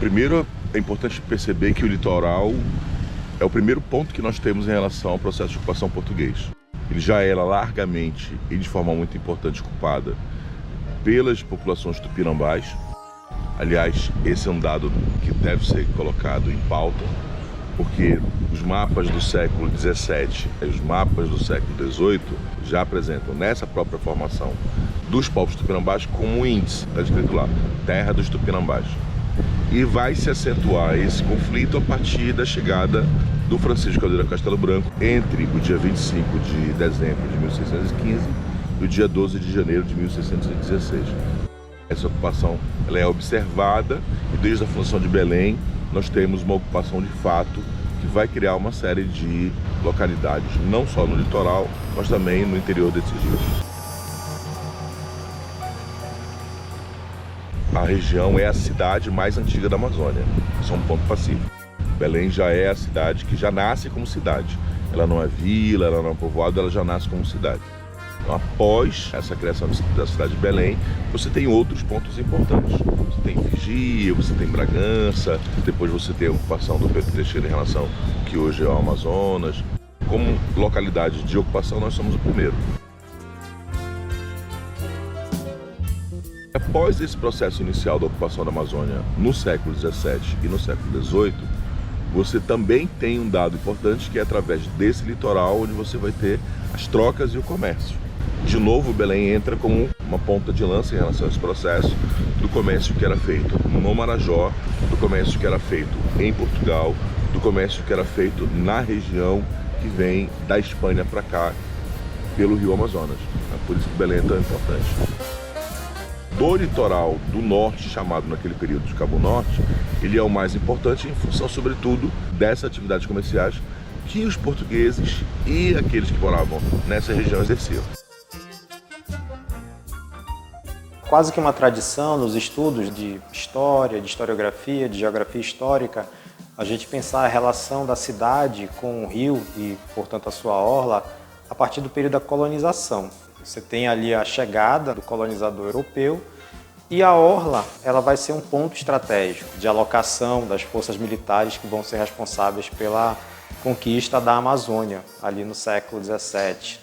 Primeiro, é importante perceber que o litoral é o primeiro ponto que nós temos em relação ao processo de ocupação português. Ele já era largamente e de forma muito importante ocupada pelas populações tupinambás. Aliás, esse é um dado que deve ser colocado em pauta, porque os mapas do século XVII e os mapas do século XVIII já apresentam nessa própria formação dos povos tupinambás como um índice, está escrito lá, terra dos tupinambás. E vai se acentuar esse conflito a partir da chegada do Francisco Caldeira Castelo Branco entre o dia 25 de dezembro de 1615 e o dia 12 de janeiro de 1616. Essa ocupação ela é observada e desde a fundação de Belém nós temos uma ocupação de fato que vai criar uma série de localidades, não só no litoral, mas também no interior desses rios. A região é a cidade mais antiga da Amazônia, isso é um ponto pacífico. Belém já é a cidade que já nasce como cidade. Ela não é vila, ela não é povoado, ela já nasce como cidade. Então, após essa criação da cidade de Belém, você tem outros pontos importantes. Você tem Vigia, você tem Bragança, depois você tem a ocupação do Pedro Teixeira em relação ao que hoje é o Amazonas. Como localidade de ocupação, nós somos o primeiro. Após esse processo inicial da ocupação da Amazônia no século XVII e no século XVIII, você também tem um dado importante que é através desse litoral onde você vai ter as trocas e o comércio. De novo, Belém entra como uma ponta de lança em relação a esse processo do comércio que era feito no Marajó, do comércio que era feito em Portugal, do comércio que era feito na região que vem da Espanha para cá, pelo rio Amazonas. É por isso que Belém é tão importante. Do litoral do norte, chamado naquele período de Cabo Norte, ele é o mais importante em função, sobretudo, dessas atividades comerciais que os portugueses e aqueles que moravam nessa região exerciam. Quase que uma tradição nos estudos de história, de historiografia, de geografia histórica, a gente pensar a relação da cidade com o rio e, portanto, a sua orla, a partir do período da colonização. Você tem ali a chegada do colonizador europeu e a orla ela vai ser um ponto estratégico de alocação das forças militares que vão ser responsáveis pela conquista da Amazônia, ali no século XVII.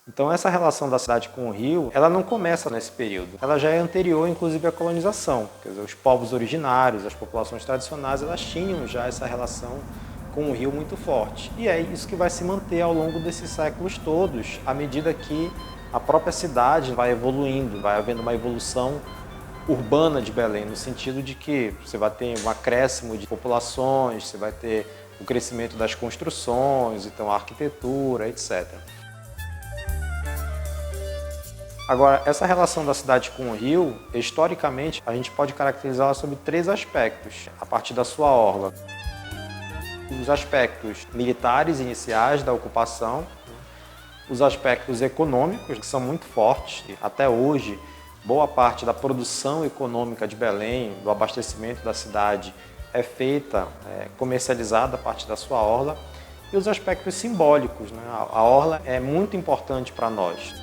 Então essa relação da cidade com o rio, ela não começa nesse período, ela já é anterior inclusive à colonização. Quer dizer, os povos originários, as populações tradicionais, elas tinham já essa relação com o rio muito forte. E é isso que vai se manter ao longo desses séculos todos, à medida que a própria cidade vai evoluindo, vai havendo uma evolução urbana de Belém, no sentido de que você vai ter um acréscimo de populações, você vai ter o crescimento das construções, então a arquitetura, etc. Agora, essa relação da cidade com o rio, historicamente, a gente pode caracterizá-la sobre três aspectos, a partir da sua orla. Os aspectos militares iniciais da ocupação, os aspectos econômicos, que são muito fortes. Até hoje, boa parte da produção econômica de Belém, do abastecimento da cidade, é feita, comercializada a partir da sua orla. E os aspectos simbólicos, né? A orla é muito importante para nós.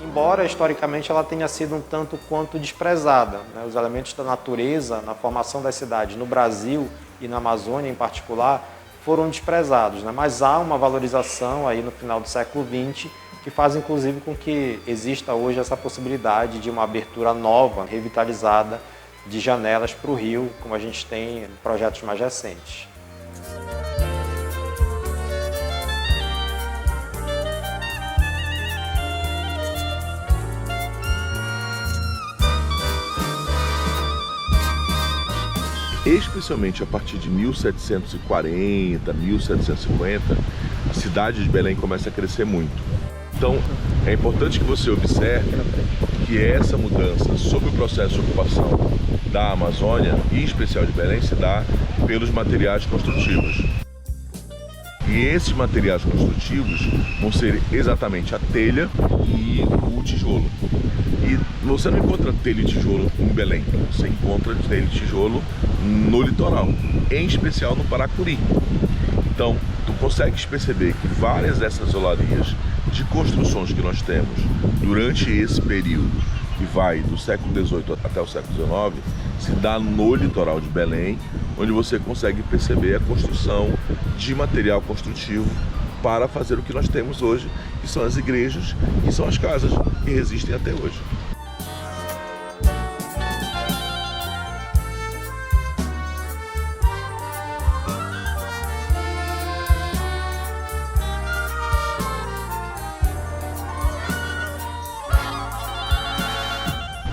Embora, historicamente, ela tenha sido um tanto quanto desprezada, né? Os elementos da natureza, na formação das cidades no Brasil e na Amazônia em particular, foram desprezados, né? Mas há uma valorização aí no final do século XX que faz, inclusive, com que exista hoje essa possibilidade de uma abertura nova, revitalizada, de janelas para o rio, como a gente tem em projetos mais recentes. Especialmente a partir de 1740, 1750, a cidade de Belém começa a crescer muito. Então, é importante que você observe que essa mudança sobre o processo de ocupação da Amazônia, e em especial de Belém, se dá pelos materiais construtivos. E esses materiais construtivos vão ser exatamente a telha e o tijolo. E você não encontra telha e tijolo em Belém, você encontra telha e tijolo no litoral, em especial no Paracuri. Então, tu consegues perceber que várias dessas olarias de construções que nós temos durante esse período, que vai do século XVIII até o século XIX, se dá no litoral de Belém, onde você consegue perceber a construção de material construtivo para fazer o que nós temos hoje, que são as igrejas e são as casas que resistem até hoje.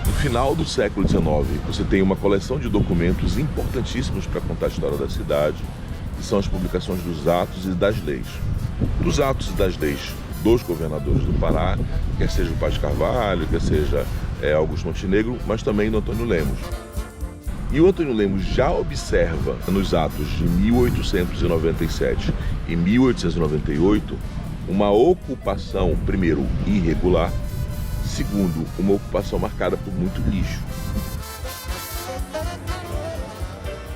No final do século XIX, você tem uma coleção de documentos importantíssimos para contar a história da cidade, que são as publicações dos atos e das leis. Dos atos e das leis dos governadores do Pará, quer seja o Paz Carvalho, quer seja Augusto Montenegro, mas também do Antônio Lemos. E o Antônio Lemos já observa nos atos de 1897 e 1898 uma ocupação, primeiro, irregular, segundo, uma ocupação marcada por muito lixo.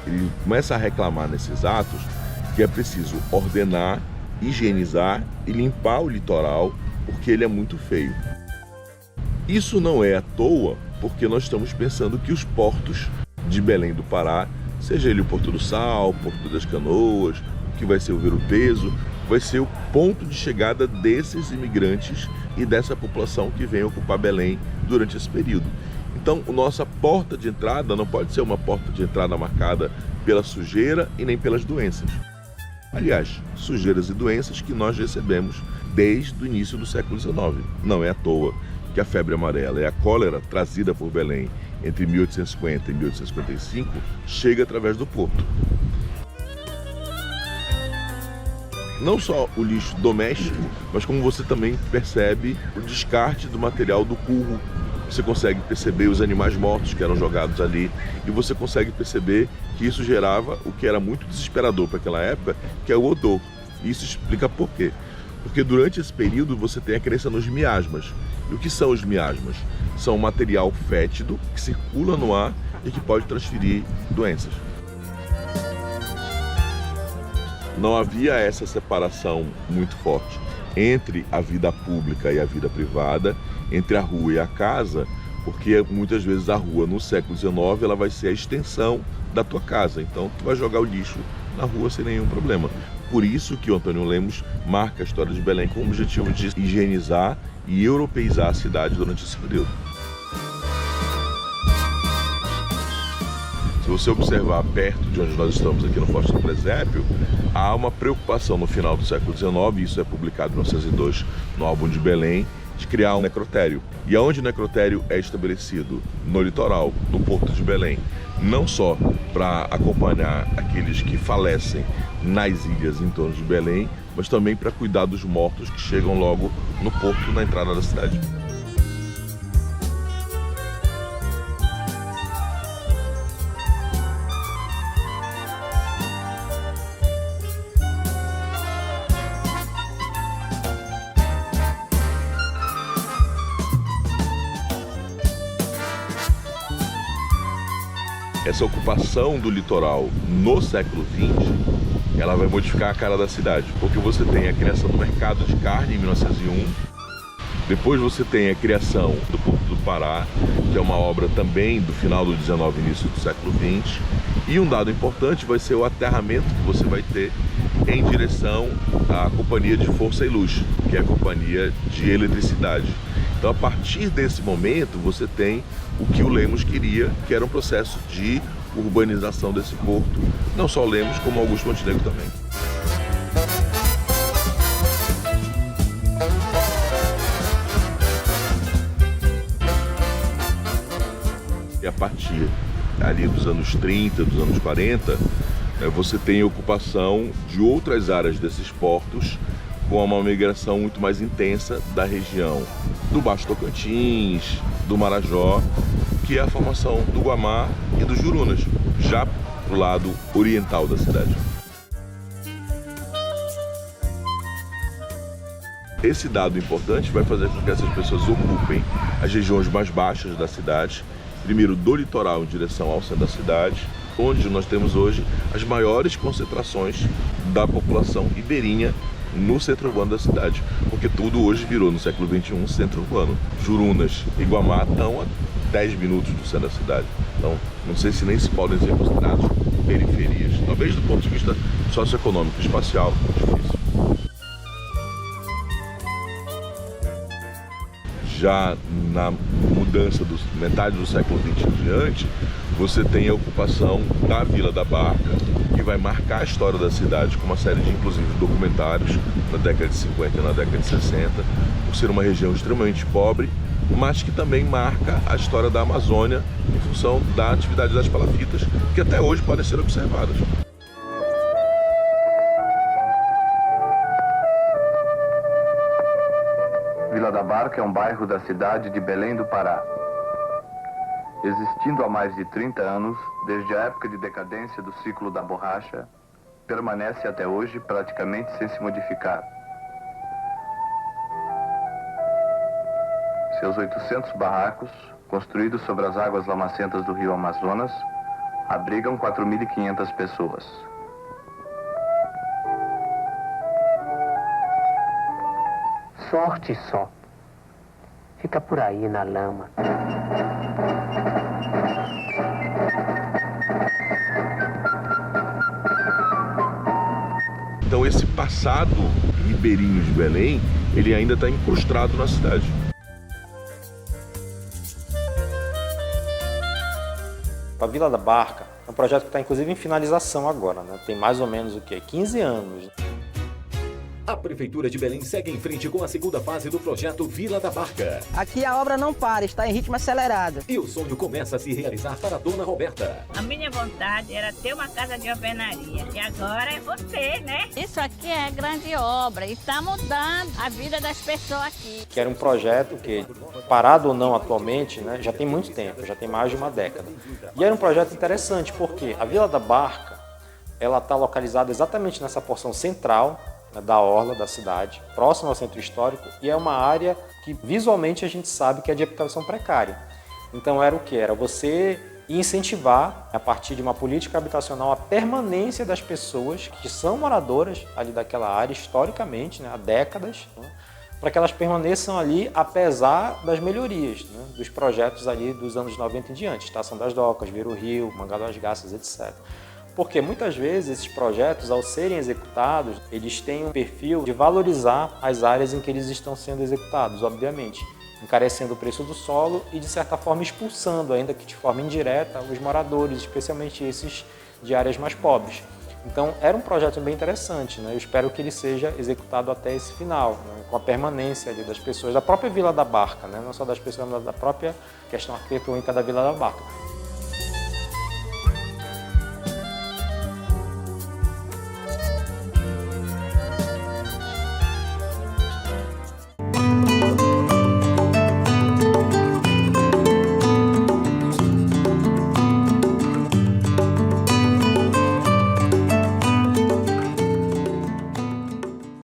Ele começa a reclamar nesses atos que é preciso ordenar, higienizar e limpar o litoral porque ele é muito feio. Isso não é à toa, porque nós estamos pensando que os portos de Belém do Pará, seja ele o Porto do Sal, o Porto das Canoas, que vai ser o Ver o Peso, vai ser o ponto de chegada desses imigrantes e dessa população que vem ocupar Belém durante esse período. Então, a nossa porta de entrada não pode ser uma porta de entrada marcada pela sujeira e nem pelas doenças. Aliás, sujeiras e doenças que nós recebemos desde o início do século XIX. Não é à toa que a febre amarela e a cólera trazida por Belém entre 1850 e 1855 chega através do porto. Não só o lixo doméstico, mas como você também percebe o descarte do material do curro. Você consegue perceber os animais mortos que eram jogados ali e você consegue perceber que isso gerava o que era muito desesperador para aquela época, que é o odor. E isso explica por quê. Porque durante esse período você tem a crença nos miasmas. E o que são os miasmas? São material fétido que circula no ar e que pode transferir doenças. Não havia essa separação muito forte entre a vida pública e a vida privada, entre a rua e a casa, porque muitas vezes a rua no século XIX ela vai ser a extensão da tua casa, então tu vai jogar o lixo na rua sem nenhum problema. Por isso que o Antônio Lemos marca a história de Belém com o objetivo de higienizar e europeizar a cidade durante esse período. Se você observar perto de onde nós estamos aqui no Forte do Presépio, há uma preocupação no final do século XIX, isso é publicado em 1902 no álbum de Belém, de criar um necrotério. E aonde o necrotério é estabelecido? No litoral, no Porto de Belém. Não só para acompanhar aqueles que falecem nas ilhas em torno de Belém, mas também para cuidar dos mortos que chegam logo no porto, na entrada da cidade. Essa ocupação do litoral no século XX, ela vai modificar a cara da cidade, porque você tem a criação do mercado de carne em 1901, depois você tem a criação do Porto do Pará, que é uma obra também do final do XIX e início do século XX, e um dado importante vai ser o aterramento que você vai ter em direção à Companhia de Força e Luz, que é a companhia de eletricidade. Então, a partir desse momento, você tem o que o Lemos queria, que era um processo de urbanização desse porto, não só o Lemos, como Augusto Montenegro também. E a partir ali dos anos 30, dos anos 40, você tem a ocupação de outras áreas desses portos, com uma migração muito mais intensa da região do Baixo Tocantins, do Marajó, que é a formação do Guamá e dos Jurunas, já para o lado oriental da cidade. Esse dado importante vai fazer com que essas pessoas ocupem as regiões mais baixas da cidade, primeiro do litoral em direção ao centro da cidade, onde nós temos hoje as maiores concentrações da população ribeirinha no centro urbano da cidade, porque tudo hoje virou, no século XXI, centro urbano. Jurunas e Guamá estão a 10 minutos do centro da cidade. Então, não sei se nem se podem ser considerados periferias. Talvez do ponto de vista socioeconômico, espacial, difícil. Já na mudança da metade do século XX em diante, você tem a ocupação da Vila da Barca, que vai marcar a história da cidade com uma série de, inclusive, documentários na década de 50 e na década de 60, por ser uma região extremamente pobre, mas que também marca a história da Amazônia em função da atividade das palafitas, que até hoje podem ser observadas. Vila da Barca é um bairro da cidade de Belém do Pará. Existindo há mais de 30 anos, desde a época de decadência do ciclo da borracha, permanece até hoje praticamente sem se modificar. Seus 800 barracos, construídos sobre as águas lamacentas do rio Amazonas, abrigam 4.500 pessoas. Sorte só. Fica por aí na lama. Então esse passado ribeirinho de Belém, ele ainda está incrustado na cidade. A Vila da Barca é um projeto que está inclusive em finalização agora, né? Tem mais ou menos o quê? 15 anos. A Prefeitura de Belém segue em frente com a segunda fase do projeto Vila da Barca. Aqui a obra não para, está em ritmo acelerado. E o sonho começa a se realizar para a Dona Roberta. A minha vontade era ter uma casa de alvenaria. E agora é você, né? Isso aqui é grande obra e está mudando a vida das pessoas aqui. Que era um projeto que, parado ou não atualmente, né, já tem muito tempo, já tem mais de uma década. E era um projeto interessante porque a Vila da Barca, ela está localizada exatamente nessa porção central da orla da cidade, próximo ao centro histórico, e é uma área que visualmente a gente sabe que é de habitação precária. Então era o que? Era você incentivar, a partir de uma política habitacional, a permanência das pessoas que são moradoras ali daquela área, historicamente, né, há décadas, né, para que elas permaneçam ali apesar das melhorias, né, dos projetos ali dos anos 90 em diante, Estação das Docas, Vira o Rio, Mangá das Garças, etc. Porque muitas vezes esses projetos, ao serem executados, eles têm um perfil de valorizar as áreas em que eles estão sendo executados, obviamente, encarecendo o preço do solo e, de certa forma, expulsando, ainda que de forma indireta, os moradores, especialmente esses de áreas mais pobres. Então, era um projeto bem interessante, né? Eu espero que ele seja executado até esse final, né? Com a permanência ali das pessoas, da própria Vila da Barca, né? Não só das pessoas, mas da própria questão arquitetônica da Vila da Barca.